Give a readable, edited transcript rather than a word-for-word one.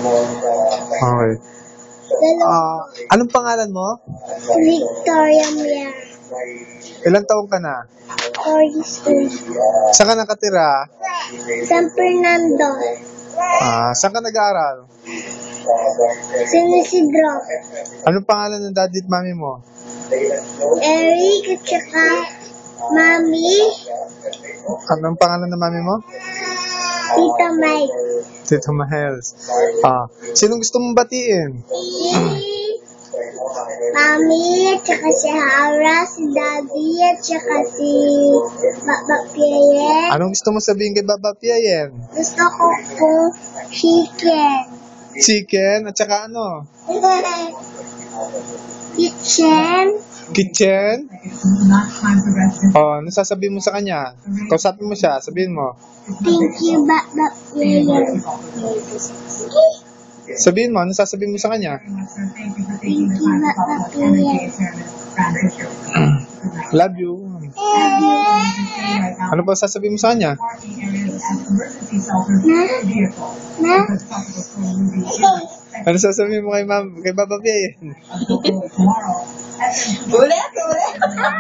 Okay. Anong pangalan mo? Victoria Mier. Ilang taong ka na? 42. Saan ka nakatira? San Fernando. Saan ka nag-aaral? San Isidro. Anong pangalan ng daddy at mami mo? Eric at saka Mami. Anong pangalan ng mami mo? Tita Mike. Tito Mahels. Sinong gusto mong batiin? Mami at saka si Hara, si Daddy at saka si Baba Piayen. Anong gusto mo sabihin kay Baba Piayen? Gusto ko po chicken. Chicken? At saka ano? Kitchen. Kitchen? Ano sasabihin mo sa kanya? Kausapin mo siya, sabihin mo. Thank you, Baba Piayen. Sabihin mo, ano sasabihin mo sa kanya? Thank you, Baba Piayen. Love you. Love you. Ano pa sasabihin mo sa kanya? Na? Ano sasabihin mo kay Baba Piayen? Ulit.